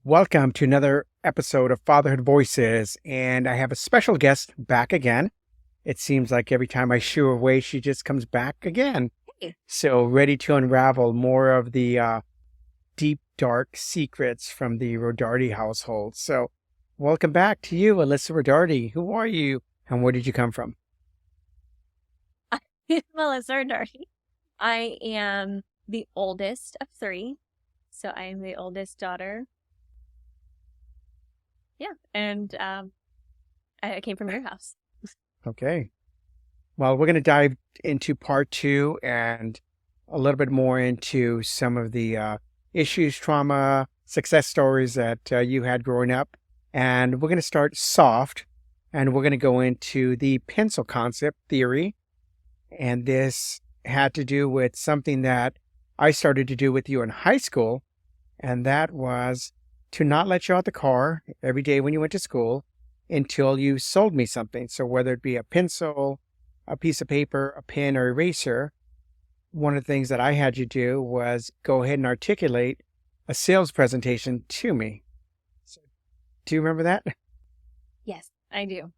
Welcome to another episode of Fatherhood Voices, and I have a special guest back again. It seems like every time I shoo her away, she just comes back again. Hey. So, ready to unravel more of the deep, dark secrets from the Rodarte household. So, welcome back to you, Alyssa Rodarte. Who are you, and where did you come from? Melissa Rodarte. I am the oldest of three. So I am the oldest daughter. Yeah. And I came from your house. Okay. Well, we're going to dive into part two and a little bit more into some of the issues, trauma, success stories that you had growing up. And we're going to start soft and we're going to go into the pencil concept theory. And this had to do with something that I started to do with you in high school. And that was to not let you out the car every day when you went to school until you sold me something. So whether it be a pencil, a piece of paper, a pen, or eraser, one of the things that I had you do was go ahead and articulate a sales presentation to me. So, do you remember that? Yes, I do.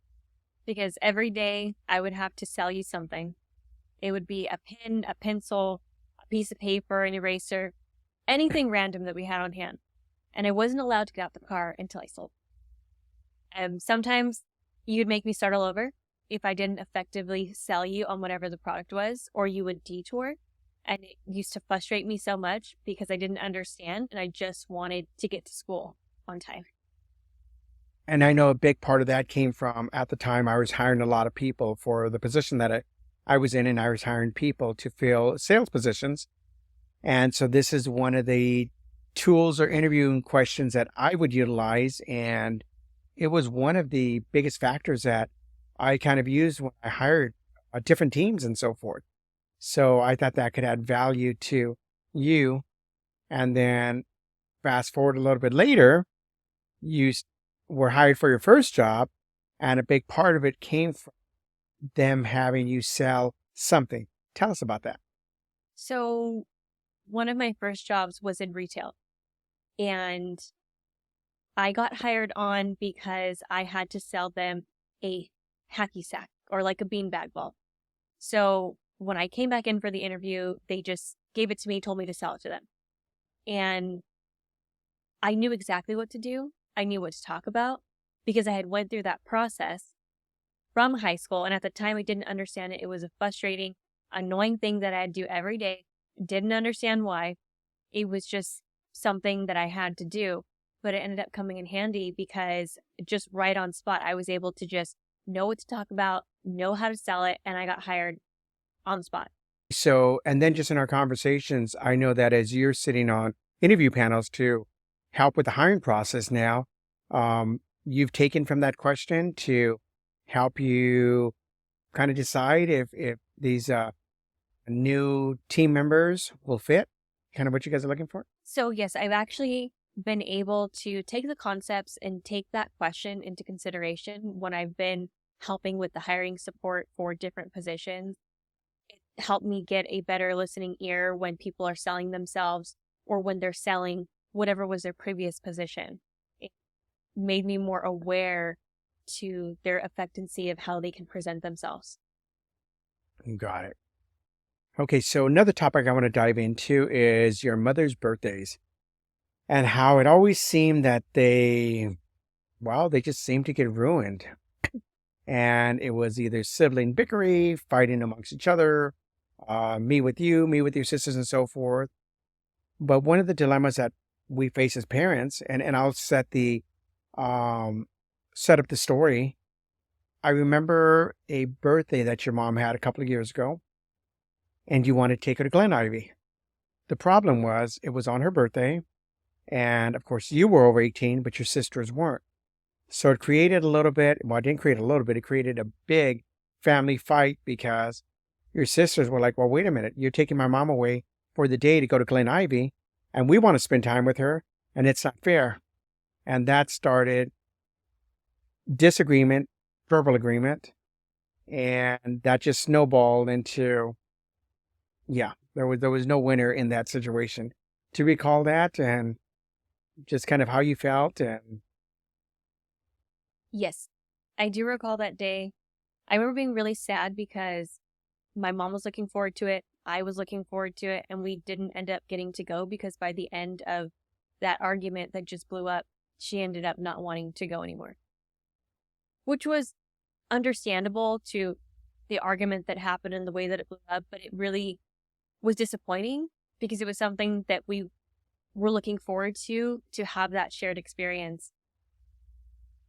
Because every day I would have to sell you something. It would be a pen, a pencil, a piece of paper, an eraser, anything random that we had on hand. And I wasn't allowed to get out the car until I sold. Sometimes you'd make me start all over if I didn't effectively sell you on whatever the product was, or you would detour. And it used to frustrate me so much because I didn't understand and I just wanted to get to school on time. And I know a big part of that came from at the time I was hiring a lot of people for the position that I was in, and I was hiring people to fill sales positions. And so this is one of the tools or interviewing questions that I would utilize. And it was one of the biggest factors that I kind of used when I hired different teams and so forth. So I thought that could add value to you. And then fast forward a little bit later, you were hired for your first job, and a big part of it came from them having you sell something. Tell us about that. So one of my first jobs was in retail, and I got hired on because I had to sell them a hacky sack or like a beanbag ball. So when I came back in for the interview, they just gave it to me, told me to sell it to them. And I knew exactly what to do. I knew what to talk about because I had went through that process from high school. And at the time I didn't understand it. It was a frustrating, annoying thing that I had to do every day. Didn't understand why. It was just something that I had to do. But it ended up coming in handy because just right on spot, I was able to just know what to talk about, know how to sell it, and I got hired on the spot. So, and then just in our conversations, I know that as you're sitting on interview panels to help with the hiring process now, you've taken from that question to help you kind of decide if these new team members will fit, kind of what you guys are looking for. So, yes, I've actually been able to take the concepts and take that question into consideration when I've been helping with the hiring support for different positions. It helped me get a better listening ear when people are selling themselves or when they're selling whatever was their previous position. It made me more aware to their effectiveness of how they can present themselves. Got it. Okay, so another topic I want to dive into is your mother's birthdays and how it always seemed that they just seemed to get ruined. And it was either sibling bickery, fighting amongst each other, me with you, me with your sisters, and so forth. But one of the dilemmas that we face as parents, and I'll um, set up the story. I remember a birthday that your mom had a couple of years ago, and you wanted to take her to Glen Ivy. The problem was it was on her birthday, and of course you were over 18, but your sisters weren't. So it created a little bit, well, it didn't create a little bit, it created a big family fight because your sisters were like, well, wait a minute, you're taking my mom away for the day to go to Glen Ivy, and we want to spend time with her, and it's not fair. And that started disagreement, verbal agreement, and that just snowballed into, yeah, there was no winner in that situation. To recall that, and just kind of how you felt? And Yes, I do recall that day. I remember being really sad because my mom was looking forward to it. I was looking forward to it, and we didn't end up getting to go because by the end of that argument that just blew up, she ended up not wanting to go anymore, which was understandable to the argument that happened and the way that it blew up, but it really was disappointing because it was something that we were looking forward to have that shared experience.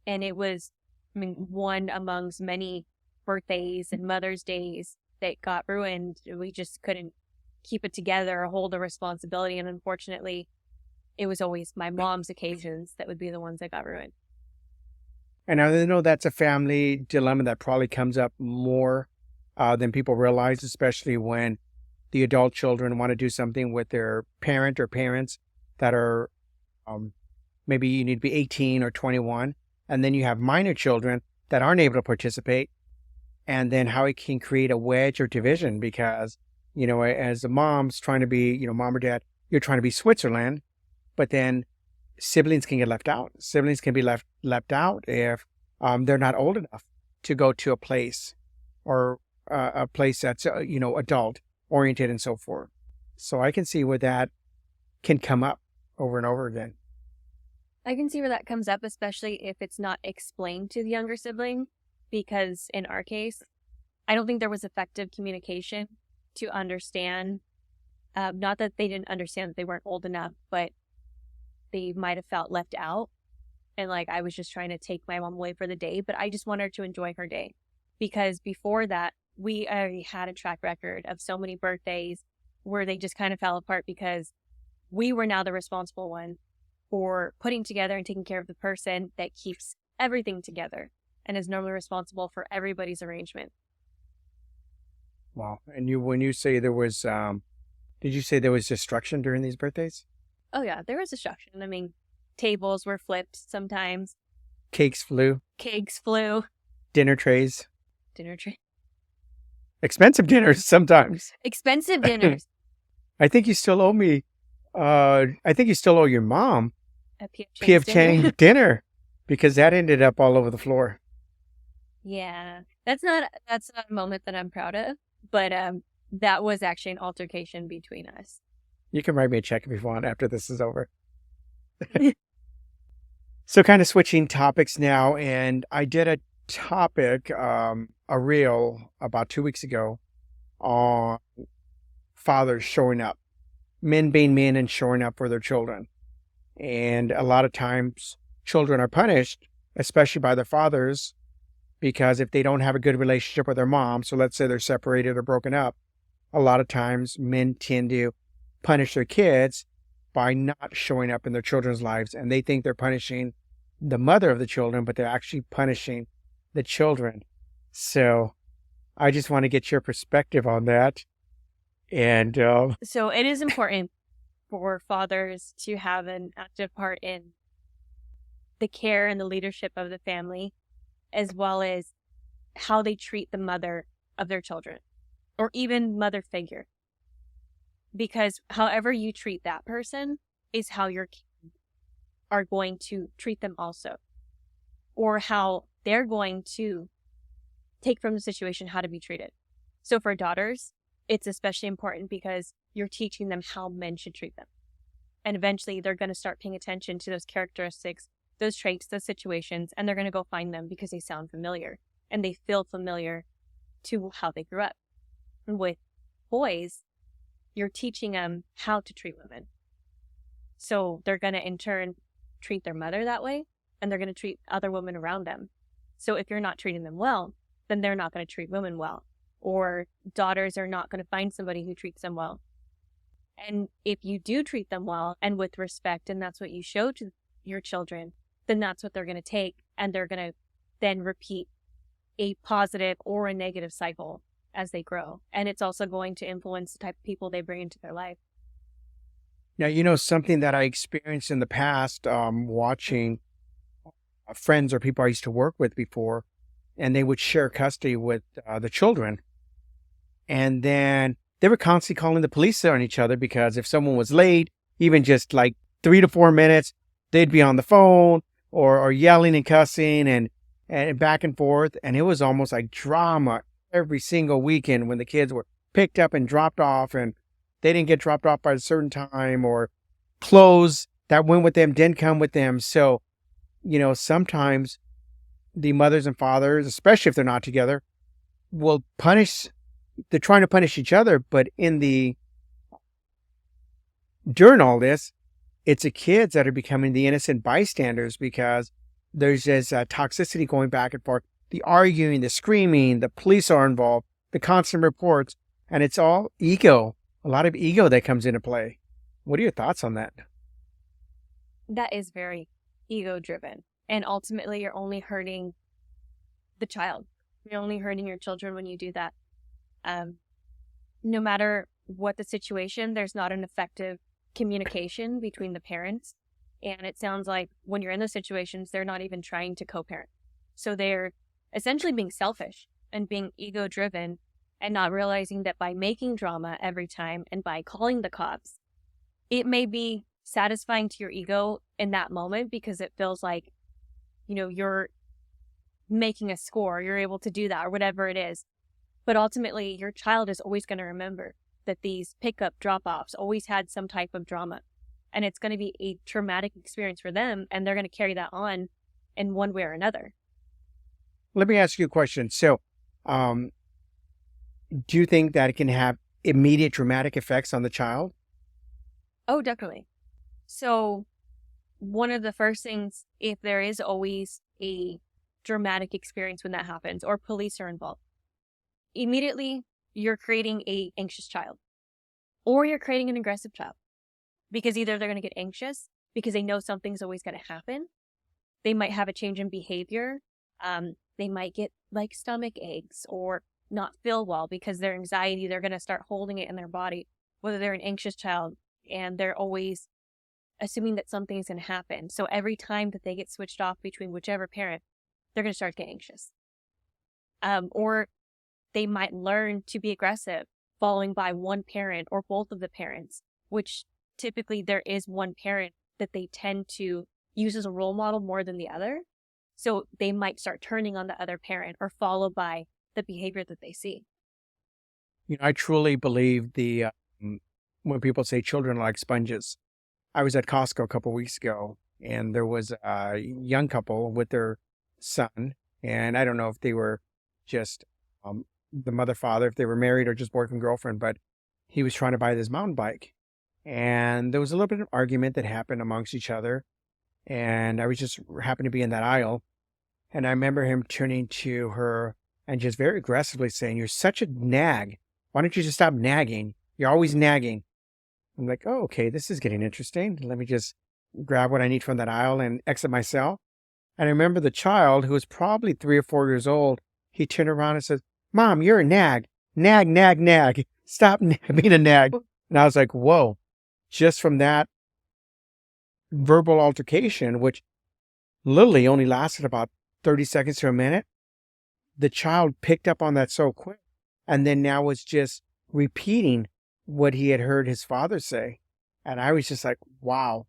And it was, I mean, one amongst many birthdays and Mother's Days that got ruined. We just couldn't keep it together or hold the responsibility. And unfortunately, it was always my mom's occasions that would be the ones that got ruined. and I know that's a family dilemma that probably comes up more than people realize, especially when the adult children want to do something with their parent or parents that are um, maybe you need to be 18 or 21. And then you have minor children that aren't able to participate. And then how it can create a wedge or division because, as a mom's trying to be, mom or dad, you're trying to be Switzerland, but then siblings can get left out. Siblings can be left out if they're not old enough to go to a place or a place that's, adult oriented and so forth. So I can see where that can come up over and over again. I can see where that comes up, especially if it's not explained to the younger sibling, because in our case, I don't think there was effective communication to understand. Not that they didn't understand that they weren't old enough, but they might have felt left out. And like I was just trying to take my mom away for the day, but I just wanted her to enjoy her day. Because before that, we already had a track record of so many birthdays where they just kind of fell apart because we were now the responsible one for putting together and taking care of the person that keeps everything together and is normally responsible for everybody's arrangement. Wow. And when you say there was, did you say there was destruction during these birthdays? Oh yeah, there was destruction. I mean, tables were flipped sometimes. Cakes flew. Cakes flew. Dinner trays. Dinner tray. Expensive dinners sometimes. Expensive dinners. I think you still owe me. I think you still owe your mom A P.F. Chang's dinner because that ended up all over the floor. Yeah, that's not a moment that I'm proud of, but that was actually an altercation between us. You can write me a check if you want after this is over. So kind of switching topics now, and I did a topic, a reel about 2 weeks ago on fathers showing up, men being men and showing up for their children. And a lot of times children are punished, especially by their fathers, because if they don't have a good relationship with their mom, so let's say they're separated or broken up, a lot of times men tend to punish their kids by not showing up in their children's lives. And they think they're punishing the mother of the children, but they're actually punishing the children. So I just want to get your perspective on that. And So it is important for fathers to have an active part in the care and the leadership of the family, as well as how they treat the mother of their children or even mother figure. Because however you treat that person is how your kids are going to treat them also, or how they're going to take from the situation how to be treated. So for daughters, it's especially important because you're teaching them how men should treat them. And eventually they're going to start paying attention to those characteristics, those traits, those situations, and they're going to go find them because they sound familiar and they feel familiar to how they grew up. And with boys, you're teaching them how to treat women. So they're going to in turn treat their mother that way, and they're going to treat other women around them. So if you're not treating them well, then they're not going to treat women well. Or daughters are not going to find somebody who treats them well. And if you do treat them well and with respect, and that's what you show to your children, then that's what they're going to take, and they're going to then repeat a positive or a negative cycle as they grow. And it's also going to influence the type of people they bring into their life. Now, something that I experienced in the past, watching friends or people I used to work with before, and they would share custody with the children. And then they were constantly calling the police on each other because if someone was late, even just like 3 to 4 minutes, they'd be on the phone or yelling and cussing and back and forth. And it was almost like drama every single weekend when the kids were picked up and dropped off and they didn't get dropped off by a certain time, or clothes that went with them didn't come with them. So, sometimes the mothers and fathers, especially if they're not together, will punish, they're trying to punish each other. But during all this, it's the kids that are becoming the innocent bystanders because there's this toxicity going back and forth, the arguing, the screaming, the police are involved, the constant reports, and it's all ego, a lot of ego that comes into play. What are your thoughts on that? That is very ego driven. And ultimately, you're only hurting the child. You're only hurting your children when you do that. No matter what the situation, there's not an effective communication between the parents. And it sounds like when you're in those situations, they're not even trying to co-parent. So they're essentially being selfish and being ego driven and not realizing that by making drama every time and by calling the cops, it may be satisfying to your ego in that moment because it feels like, you're making a score, you're able to do that or whatever it is. But ultimately, your child is always going to remember that these pickup drop-offs always had some type of drama. And it's going to be a traumatic experience for them, and they're going to carry that on in one way or another. Let me ask you a question. So, do you think that it can have immediate dramatic effects on the child? Oh, definitely. So one of the first things, if there is always a dramatic experience when that happens or police are involved, immediately you're creating a anxious child or you're creating an aggressive child because either they're going to get anxious because they know something's always going to happen. They might have a change in behavior. They might get like stomach aches or not feel well because their anxiety, they're going to start holding it in their body, whether they're an anxious child and they're always assuming that something's going to happen. So every time that they get switched off between whichever parent, they're going to start getting anxious. Or they might learn to be aggressive following by one parent or both of the parents, which typically there is one parent that they tend to use as a role model more than the other. So they might start turning on the other parent or follow by the behavior that they see. I truly believe when people say children are like sponges. I was at Costco a couple weeks ago, and there was a young couple with their son, and I don't know if they were just the mother father, if they were married or just boyfriend girlfriend, but he was trying to buy this mountain bike, and there was a little bit of argument that happened amongst each other, and I was just happened to be in that aisle, and I remember him turning to her and just very aggressively saying, "You're such a nag. Why don't you just stop nagging? You're always nagging." I'm like, "Oh, okay, this is getting interesting. Let me just grab what I need from that aisle and exit myself." And I remember the child, who was probably 3 or 4 years old, he turned around and said, "Mom, you're a nag. Nag, nag, nag. Stop being a nag." And I was like, whoa, just from that verbal altercation, which literally only lasted about 30 seconds to a minute, the child picked up on that so quick and then now was just repeating what he had heard his father say. And I was just like, wow,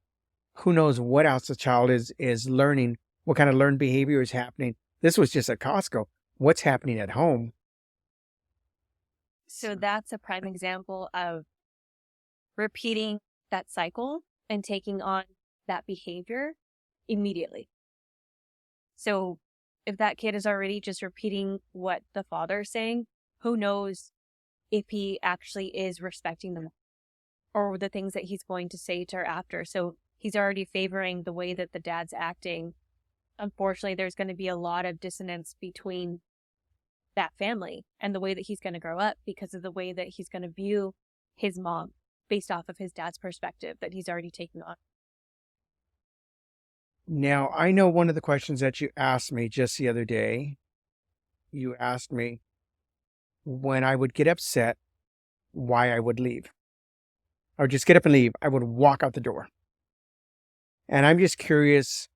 who knows what else the child is learning, what kind of learned behavior is happening. This was just at Costco. What's happening at home? So that's a prime example of repeating that cycle and taking on that behavior immediately. So if that kid is already just repeating what the father is saying, who knows if he actually is respecting them or the things that he's going to say to her after. So he's already favoring the way that the dad's acting. Unfortunately, there's going to be a lot of dissonance between that family and the way that he's going to grow up because of the way that he's going to view his mom based off of his dad's perspective that he's already taken on. Now, I know one of the questions that you asked me just the other day, you asked me when I would get upset, why I would leave. I would just get up and leave. I would walk out the door. And I'm just curious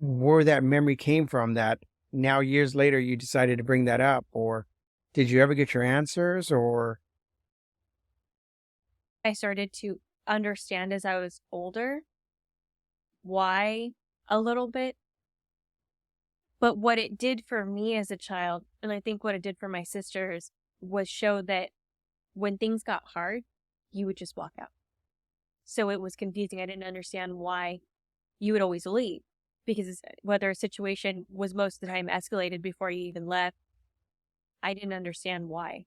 where that memory came from, that now years later you decided to bring that up, or did you ever get your answers? Or I started to understand as I was older why a little bit. But what it did for me as a child, and I think what it did for my sisters, was show that when things got hard, you would just walk out. So it was confusing. I didn't understand why you would always leave, because whether a situation was most of the time escalated before you even left, I didn't understand why.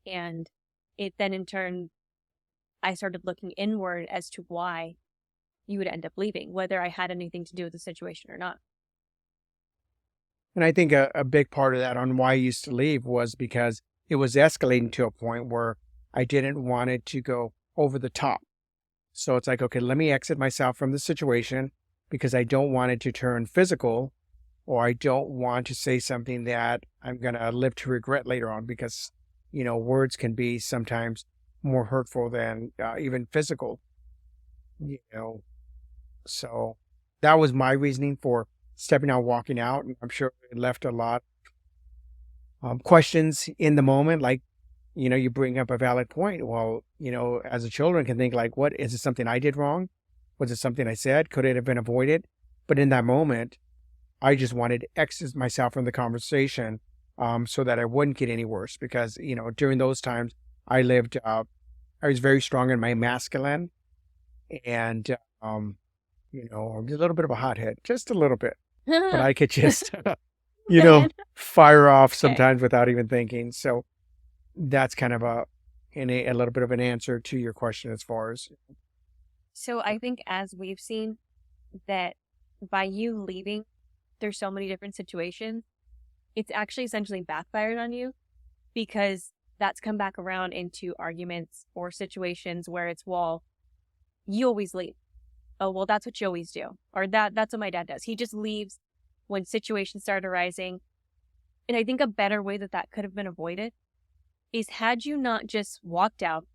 And it then in turn, I started looking inward as to why you would end up leaving, whether I had anything to do with the situation or not. And I think a big part of that on why I used to leave was because it was escalating to a point where I didn't want it to go over the top. So it's like, okay, let me exit myself from the situation because I don't want it to turn physical, or I don't want to say something that I'm going to live to regret later on because, words can be sometimes more hurtful than even physical, you know. So that was my reasoning for stepping out, walking out. And I'm sure it left a lot questions in the moment. Like, you bring up a valid point. Well, as a children can think like, what is it something I did wrong? Was it something I said? Could it have been avoided? But in that moment, I just wanted to exit myself from the conversation so that I wouldn't get any worse. Because, during those times, I lived, I was very strong in my masculine and, a little bit of a hothead, just a little bit. But I could just, fire off Okay. sometimes without even thinking. So that's kind of a little bit of an answer to your question as far as. So I think as we've seen that by you leaving, there's so many different situations, it's actually essentially backfired on you, because that's come back around into arguments or situations where it's, well, you always leave. Oh, well, that's what you always do. Or that's what my dad does. He just leaves when situations start arising. And I think a better way that could have been avoided is, had you not just walked out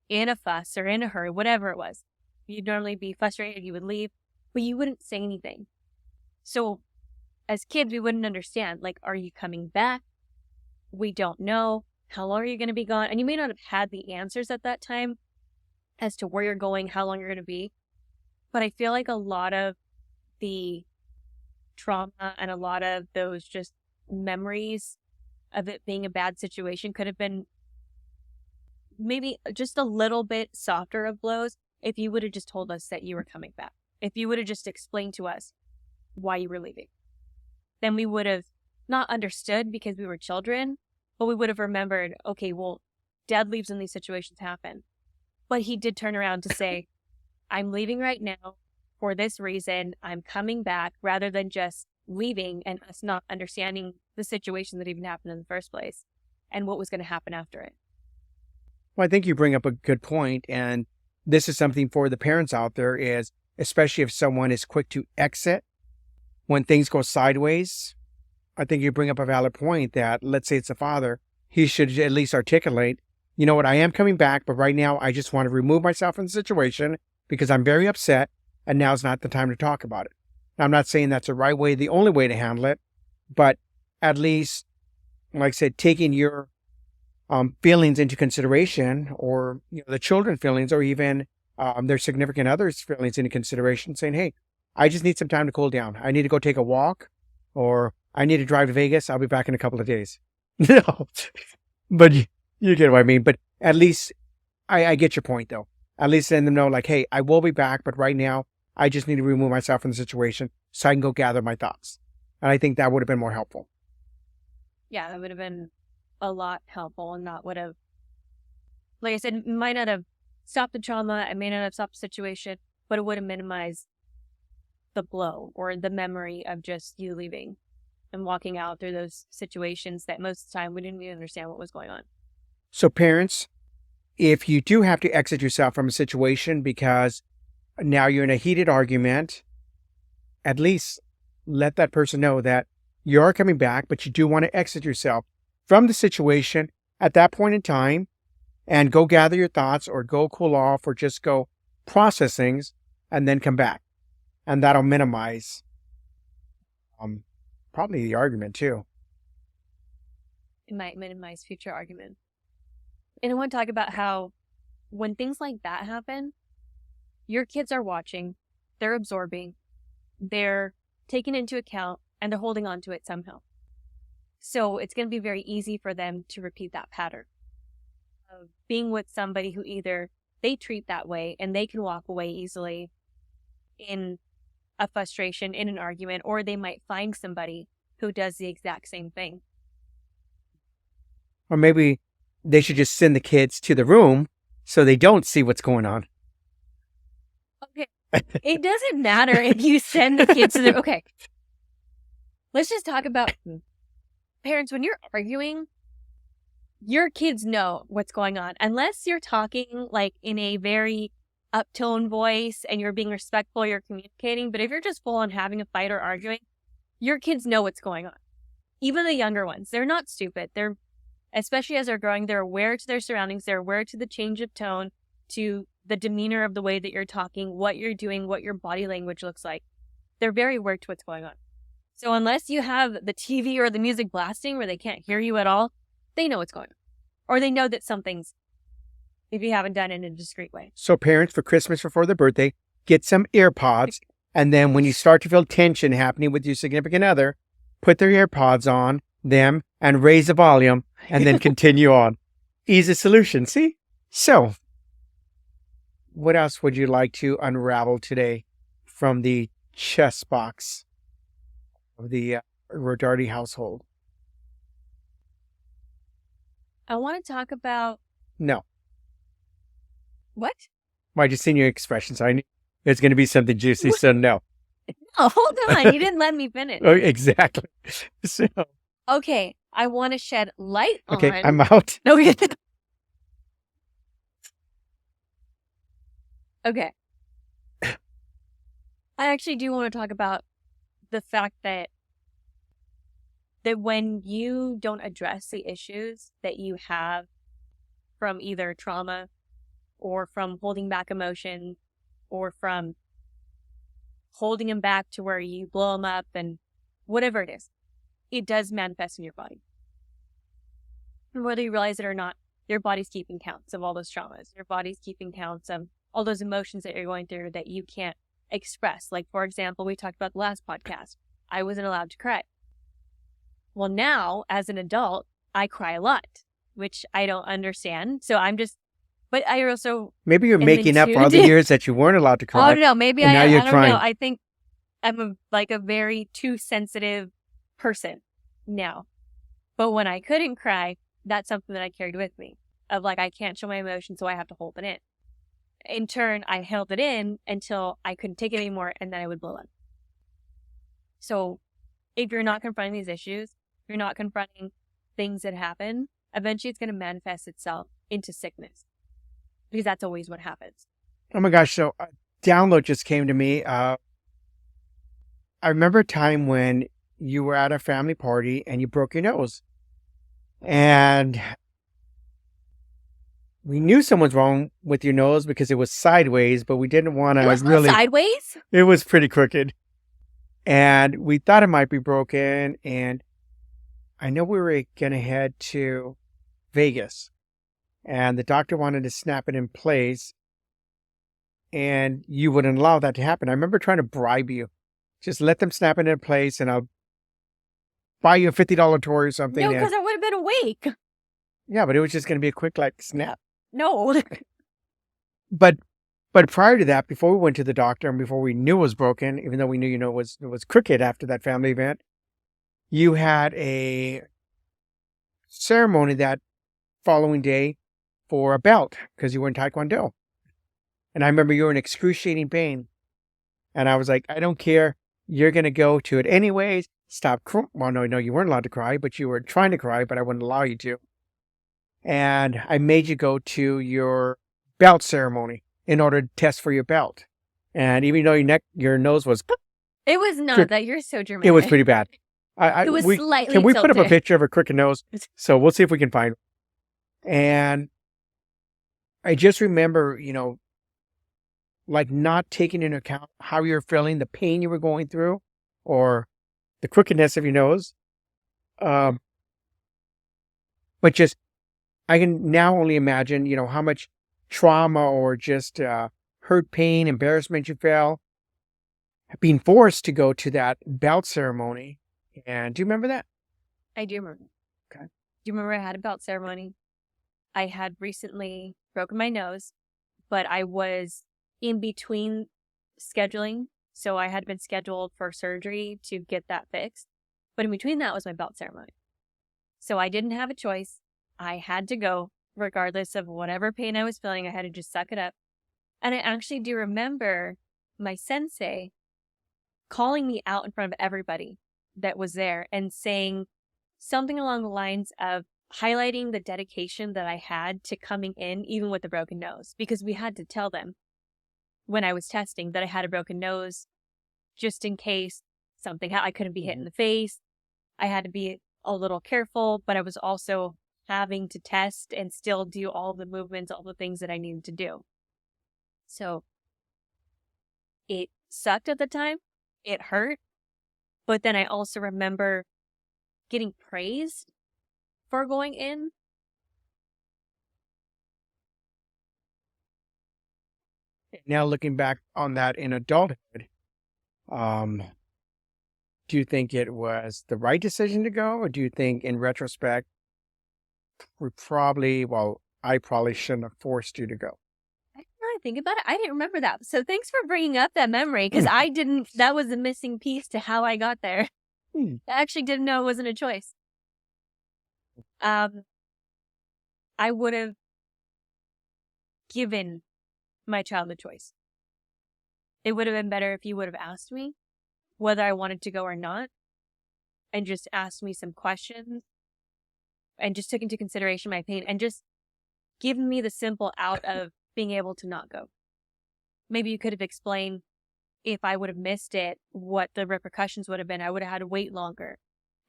in a fuss or in a hurry, whatever it was, you'd normally be frustrated, you would leave, but you wouldn't say anything. So as kids, we wouldn't understand, like, are you coming back? We don't know. How long are you going to be gone? And you may not have had the answers at that time as to where you're going, how long you're going to be. But I feel like a lot of the trauma and a lot of those just memories of it being a bad situation could have been maybe just a little bit softer of blows if you would have just told us that you were coming back. If you would have just explained to us why you were leaving, then we would have not understood because we were children, but we would have remembered, okay, well, dad leaves when these situations happen. But he did turn around to say, I'm leaving right now for this reason. I'm coming back, rather than just leaving and us not understanding the situation that even happened in the first place and what was going to happen after it. Well, I think you bring up a good point, and this is something for the parents out there is, especially if someone is quick to exit when things go sideways. I think you bring up a valid point that, let's say it's a father, he should at least articulate, you know what, I am coming back, but right now I just want to remove myself from the situation because I'm very upset, and now's not the time to talk about it. Now, I'm not saying that's the right way, the only way to handle it, but at least, like I said, taking your feelings into consideration, or the children's feelings, or even their significant others' feelings into consideration, saying, hey, I just need some time to cool down. I need to go take a walk, or I need to drive to Vegas. I'll be back in a couple of days. No, but you get what I mean. But at least I get your point, though. At least letting them know, like, hey, I will be back, but right now I just need to remove myself from the situation so I can go gather my thoughts. And I think that would have been more helpful. Yeah, that would have been a lot helpful, and that would have, like I said, might not have stopped the trauma, it may not have stopped the situation, but it would have minimized the blow or the memory of just you leaving and walking out through those situations that most of the time we didn't even understand what was going on. So parents, if you do have to exit yourself from a situation because now you're in a heated argument, at least let that person know that you are coming back, but you do want to exit yourself from the situation at that point in time and go gather your thoughts, or go cool off, or just go process things and then come back. And that'll minimize probably the argument too. It might minimize future arguments. And I want to talk about how when things like that happen, your kids are watching, they're absorbing, they're taking into account, and they're holding on to it somehow. So it's going to be very easy for them to repeat that pattern of being with somebody who either they treat that way and they can walk away easily in a frustration, in an argument, or they might find somebody who does the exact same thing. Or maybe they should just send the kids to the room so they don't see what's going on. Okay. It doesn't matter if you send the kids to the... Okay. Let's just talk about parents. When you're arguing, your kids know what's going on. Unless you're talking like in a very uptone voice and you're being respectful, you're communicating. But if you're just full on having a fight or arguing, your kids know what's going on. Even the younger ones, they're not stupid. They're, especially as they're growing, they're aware to their surroundings. They're aware to the change of tone, to the demeanor of the way that you're talking, what you're doing, what your body language looks like. They're very aware to what's going on. So unless you have the TV or the music blasting where they can't hear you at all, they know what's going on. Or they know that something's, if you haven't done it in a discreet way. So parents, for Christmas before their birthday, get some AirPods. And then when you start to feel tension happening with your significant other, put their AirPods on them and raise the volume and then continue on. Easy solution, see? So, what else would you like to unravel today from the chess box of the Rodarte household? I want to talk about... No. What? Well, I just seen your expressions. I knew it's going to be something juicy, so no. Oh, hold on. You didn't let me finish. Oh, exactly. So, okay. I want to shed light on... Okay, I'm out. Okay. I actually do want to talk about the fact that when you don't address the issues that you have from either trauma or from holding back emotion or from holding them back to where you blow them up and whatever it is, it does manifest in your body. And whether you realize it or not, your body's keeping counts of all those traumas. Your body's keeping counts of all those emotions that you're going through that you can't express. Like, for example, we talked about the last podcast. I wasn't allowed to cry. Well, now, as an adult, I cry a lot, which I don't understand. So I'm just, but I also... Maybe you're making up for all the years that you weren't allowed to cry. Oh, no, maybe I don't know. I think I'm a very too sensitive person now. But when I couldn't cry, that's something that I carried with me. Of like, I can't show my emotions, so I have to hold it in. In turn, I held it in until I couldn't take it anymore, and then I would blow up. So if you're not confronting these issues, if you're not confronting things that happen, eventually it's going to manifest itself into sickness. Because that's always what happens. Oh my gosh, so a download just came to me. I remember a time when you were at a family party and you broke your nose. And we knew someone's wrong with your nose because it was sideways, but we didn't want to really... sideways? It was pretty crooked. And we thought it might be broken. And I know we were going to head to Vegas. And the doctor wanted to snap it in place. And you wouldn't allow that to happen. I remember trying to bribe you. Just let them snap it in place and I'll buy you a $50 toy or something. No, because I would have been awake. Yeah, but it was just going to be a quick like snap. No. But prior to that, before we went to the doctor and before we knew it was broken, even though we knew, it was crooked after that family event, you had a ceremony that following day for a belt because you were in Taekwondo. And I remember you were in excruciating pain. And I was like, I don't care. You're going to go to it anyways. Stop. Well, no, you weren't allowed to cry, but you were trying to cry, but I wouldn't allow you to. And I made you go to your belt ceremony in order to test for your belt. And even though your nose was... It was not that. You're so dramatic. It was pretty bad. It was slightly Can we tilted. put up a picture of a crooked nose? So we'll see if we can find it. And I just remember, like not taking into account how you're feeling, the pain you were going through, or the crookedness of your nose. But just, I can now only imagine, how much trauma or just hurt, pain, embarrassment you felt being forced to go to that belt ceremony. And do you remember that? I do remember. Okay. Do you remember I had a belt ceremony? I had recently broken my nose, but I was in between scheduling. So I had been scheduled for surgery to get that fixed. But in between that was my belt ceremony. So I didn't have a choice. I had to go, regardless of whatever pain I was feeling. I had to just suck it up. And I actually do remember my sensei calling me out in front of everybody that was there and saying something along the lines of highlighting the dedication that I had to coming in, even with a broken nose, because we had to tell them when I was testing that I had a broken nose just in case something I couldn't be hit in the face. I had to be a little careful, but I was also having to test and still do all the movements, all the things that I needed to do. So it sucked at the time. It hurt. But then I also remember getting praised for going in. Now looking back on that in adulthood, um, do you think it was the right decision to go, or do you think in retrospect I probably shouldn't have forced you to go? I don't know, I think about it. I didn't remember that. So thanks for bringing up that memory, because that was a missing piece to how I got there. I actually didn't know it wasn't a choice. I would have given my child a choice. It would have been better if you would have asked me whether I wanted to go or not, and just asked me some questions and just took into consideration my pain and just given me the simple out of being able to not go. Maybe you could have explained if I would have missed it, what the repercussions would have been. I would have had to wait longer.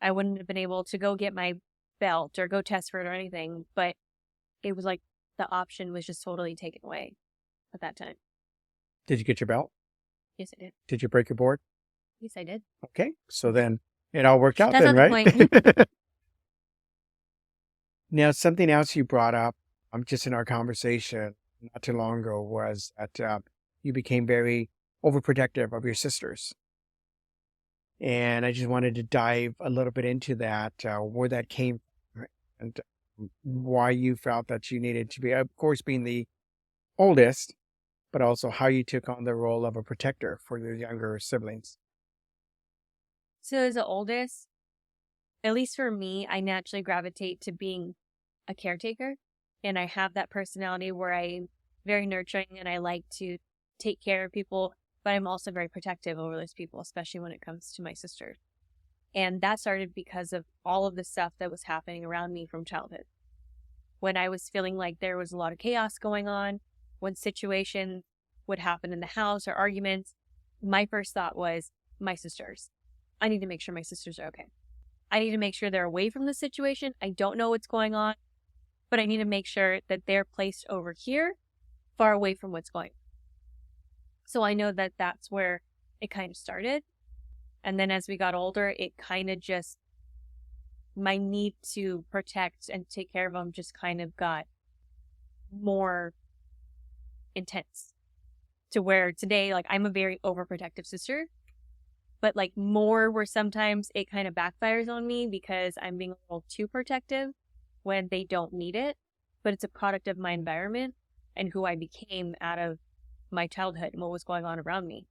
I wouldn't have been able to go get my belt or go test for it or anything. But it was like the option was just totally taken away at that time. Did you get your belt? Yes, I did. Did you break your board? Yes, I did. Okay, so then it all worked out That's then, not the right? point. Now, something else you brought up just in our conversation not too long ago was that you became very overprotective of your sisters. And I just wanted to dive a little bit into that, where that came from, and why you felt that you needed to be, of course, being the oldest, but also how you took on the role of a protector for your younger siblings. So as the oldest, at least for me, I naturally gravitate to being a caretaker. And I have that personality where I'm very nurturing and I like to take care of people, but I'm also very protective over those people, especially when it comes to my sister. And that started because of all of the stuff that was happening around me from childhood. When I was feeling like there was a lot of chaos going on, when situations would happen in the house or arguments, my first thought was my sisters. I need to make sure my sisters are okay. I need to make sure they're away from the situation. I don't know what's going on, but I need to make sure that they're placed over here, far away from what's going on. So I know that that's where it kind of started. And then as we got older, it kind of just, my need to protect and take care of them just kind of got more intense, to where today, like, I'm a very overprotective sister, but like more where sometimes it kind of backfires on me because I'm being a little too protective when they don't need it. But it's a product of my environment and who I became out of my childhood and what was going on around me.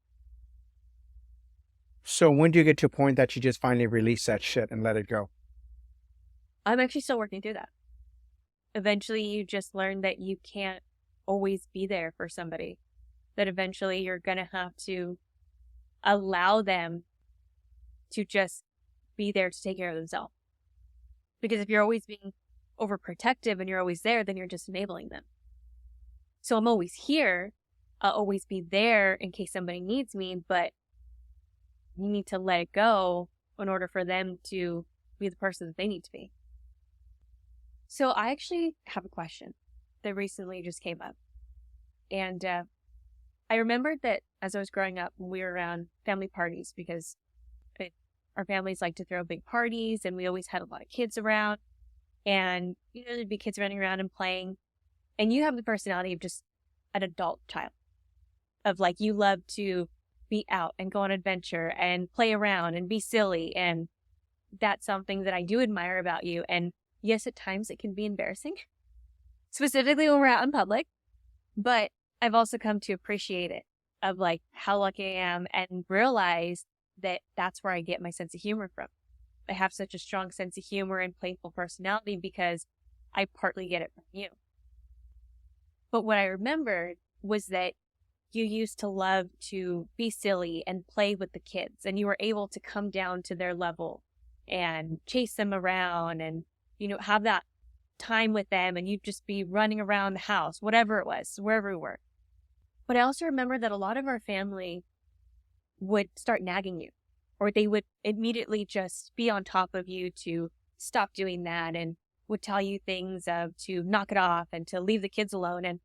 So when do you get to a point that you just finally release that shit and let it go? I'm actually still working through that. Eventually, you just learn that you can't always be there for somebody, that eventually you're going to have to allow them to just be there to take care of themselves. Because if you're always being overprotective and you're always there, then you're just enabling them. So I'm always here. I'll always be there in case somebody needs me, but you need to let it go in order for them to be the person that they need to be. So I actually have a question that recently just came up. And I remembered that as I was growing up, we were around family parties because our families like to throw big parties and we always had a lot of kids around. And, there'd be kids running around and playing. And you have the personality of just an adult child. Of like, you love to be out and go on adventure and play around and be silly. And that's something that I do admire about you. And yes, at times it can be embarrassing, specifically when we're out in public, but I've also come to appreciate it, of like how lucky I am, and realize that that's where I get my sense of humor from. I have such a strong sense of humor and playful personality because I partly get it from you. But what I remembered was that you used to love to be silly and play with the kids, and you were able to come down to their level and chase them around and, have that time with them, and you'd just be running around the house, whatever it was, wherever we were. But I also remember that a lot of our family would start nagging you, or they would immediately just be on top of you to stop doing that, and would tell you things of to knock it off and to leave the kids alone. And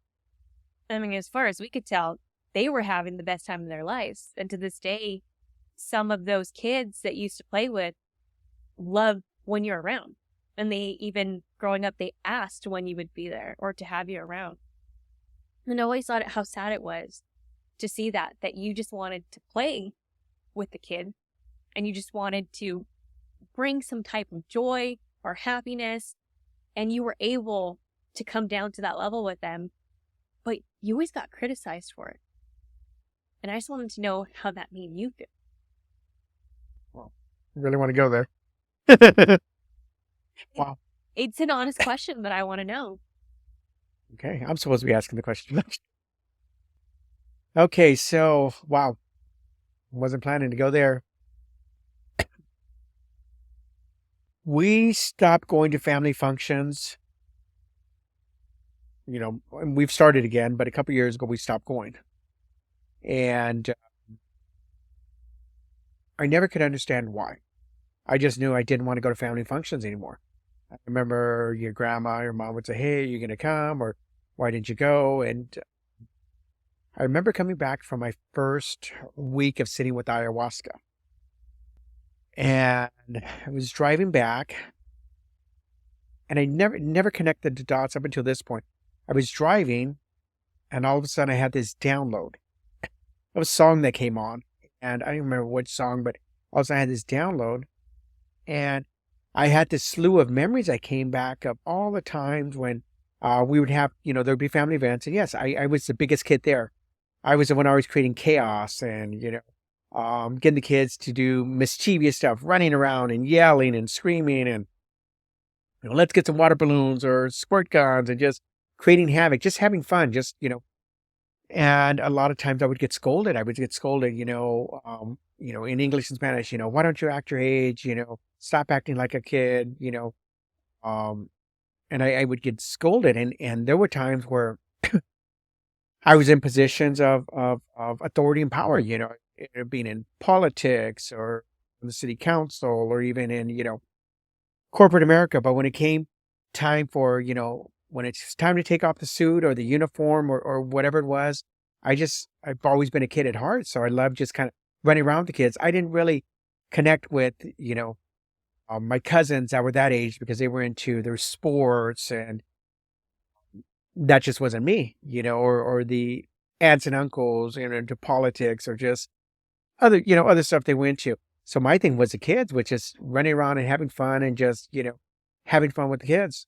I mean, as far as we could tell, they were having the best time of their lives. And to this day, some of those kids that used to play with love when you're around. And they even, growing up, they asked when you would be there or to have you around. And I always thought how sad it was to see that you just wanted to play with the kid and you just wanted to bring some type of joy or happiness, and you were able to come down to that level with them, but you always got criticized for it. And I just wanted to know how that made you feel. Well, I really want to go there. Wow. It's an honest question, but I want to know. Okay, I'm supposed to be asking the question. Okay, so, wow. Wasn't planning to go there. We stopped going to family functions. And we've started again, but a couple years ago we stopped going. And I never could understand why. I just knew I didn't want to go to family functions anymore. I remember your grandma, your mom would say, "Hey, are you going to come?" Or "Why didn't you go?" And I remember coming back from my first week of sitting with ayahuasca. And I was driving back, and I never connected the dots up until this point. I was driving, and all of a sudden I had this download. It was a song that came on, and I don't remember which song, but all of a sudden I had this download, and I had this slew of memories that came back of all the times when we would have, there would be family events. And yes, I was the biggest kid there. I was the one always creating chaos and, getting the kids to do mischievous stuff, running around and yelling and screaming and, let's get some water balloons or squirt guns and just creating havoc, just having fun, and a lot of times I would get scolded. I would get scolded, in English and Spanish, "Why don't you act your age? Stop acting like a kid," and I would get scolded. And there were times where I was in positions of authority and power, being in politics or in the city council or even in, corporate America. But when it came time for, when it's time to take off the suit or the uniform or whatever it was, I've always been a kid at heart. So I loved just kind of running around with the kids. I didn't really connect with, my cousins that were that age because they were into their sports, and that just wasn't me, or the aunts and uncles, into politics or just other stuff they went to. So my thing was the kids, which is running around and having fun and just, having fun with the kids.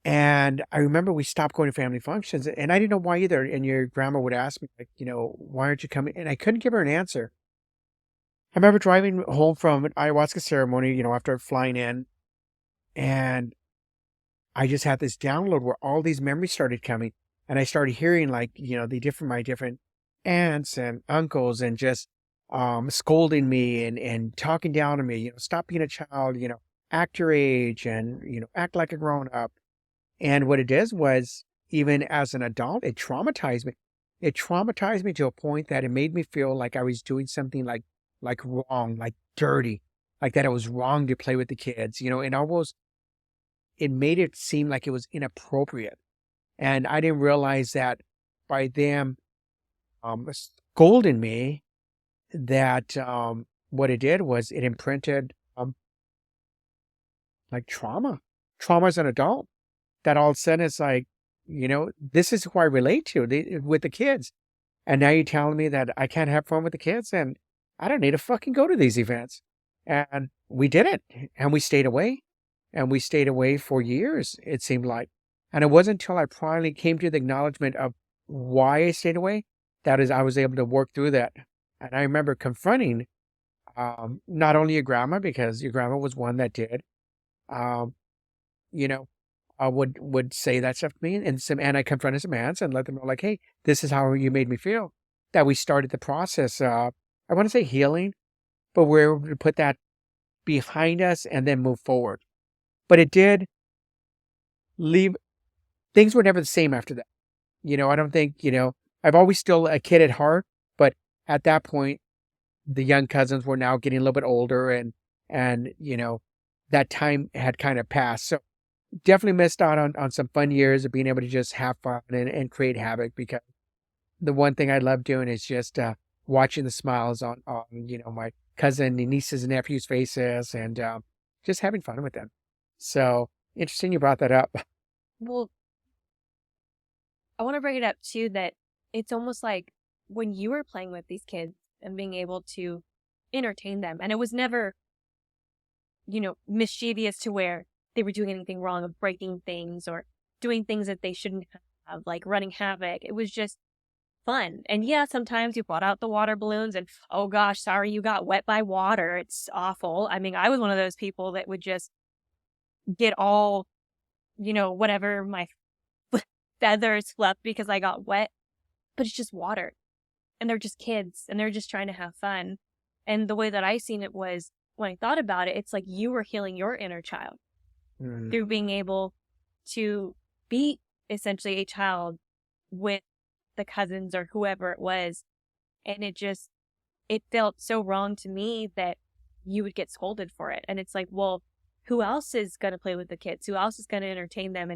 And I remember we stopped going to family functions, and I didn't know why either. And your grandma would ask me, like, "Why aren't you coming?" And I couldn't give her an answer. I remember driving home from an ayahuasca ceremony, after flying in, and I just had this download where all these memories started coming, and I started hearing like, my different aunts and uncles and just scolding me and talking down to me, "Stop being a child, act your age and, act like a grown up." And what it is was, even as an adult, it traumatized me. It traumatized me to a point that it made me feel like I was doing something like wrong, like dirty, like that it was wrong to play with the kids, and almost it made it seem like it was inappropriate. And I didn't realize that by them scolding me, that what it did was it imprinted like trauma as an adult. That all of a sudden it's like, this is who I relate to with the kids. And now you're telling me that I can't have fun with the kids and I don't need to fucking go to these events. And we did it. And we stayed away. And we stayed away for years, it seemed like. And it wasn't until I finally came to the acknowledgement of why I stayed away that is I was able to work through that. And I remember confronting not only your grandma, because your grandma was one that did, um, you know, would say that stuff to me, and I confronted some aunts and let them know, like, hey, this is how you made me feel. That we started the process. I want to say healing, but we're able to put that behind us and then move forward. But it did leave things were never the same after that. I don't think I've always still a kid at heart, but at that point, the young cousins were now getting a little bit older, and that time had kind of passed. So definitely missed out on some fun years of being able to just have fun and create havoc, because the one thing I love doing is just watching the smiles on my cousin and nieces and nephews' faces, and just having fun with them. So interesting you brought that up. Well, I want to bring it up too that it's almost like when you were playing with these kids and being able to entertain them, and it was never, mischievous to where they were doing anything wrong of breaking things or doing things that they shouldn't have, like running havoc. It was just fun. And yeah, sometimes you brought out the water balloons and, oh gosh, sorry you got wet by water. It's awful. I mean, I was one of those people that would just get all, whatever my feathers fluffed because I got wet, but it's just water. And they're just kids and they're just trying to have fun. And the way that I seen it was, when I thought about it, it's like you were healing your inner child through being able to be essentially a child with the cousins or whoever it was. And it felt so wrong to me that you would get scolded for it. And it's like, well, who else is going to play with the kids? Who else is going to entertain them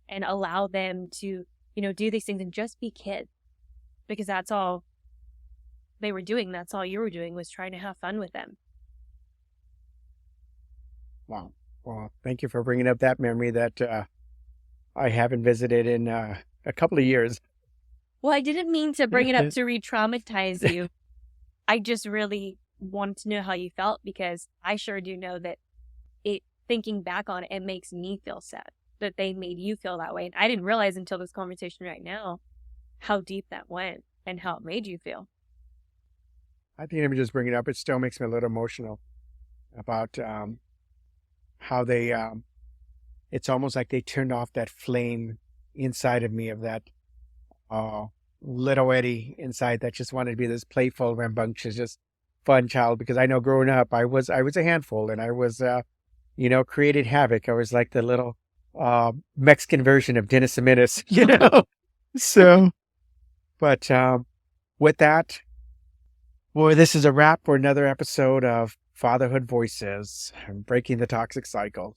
and allow them to, do these things and just be kids? Because that's all they were doing. That's all you were doing, was trying to have fun with them. Wow. Well, thank you for bringing up that memory that I haven't visited in a couple of years. Well, I didn't mean to bring it up to re-traumatize you. I just really wanted to know how you felt, because I sure do know that thinking back on it, it makes me feel sad that they made you feel that way. And I didn't realize until this conversation right now how deep that went and how it made you feel. I think even just bringing it up, it still makes me a little emotional about how they, it's almost like they turned off that flame inside of me, of that little Eddie inside that just wanted to be this playful, rambunctious, just fun child. Because I know growing up, I was a handful, and I was, created havoc. I was like the little Mexican version of Dennis the Menace, So, but with that, well, this is a wrap for another episode of Fatherhood Voices, breaking the toxic cycle.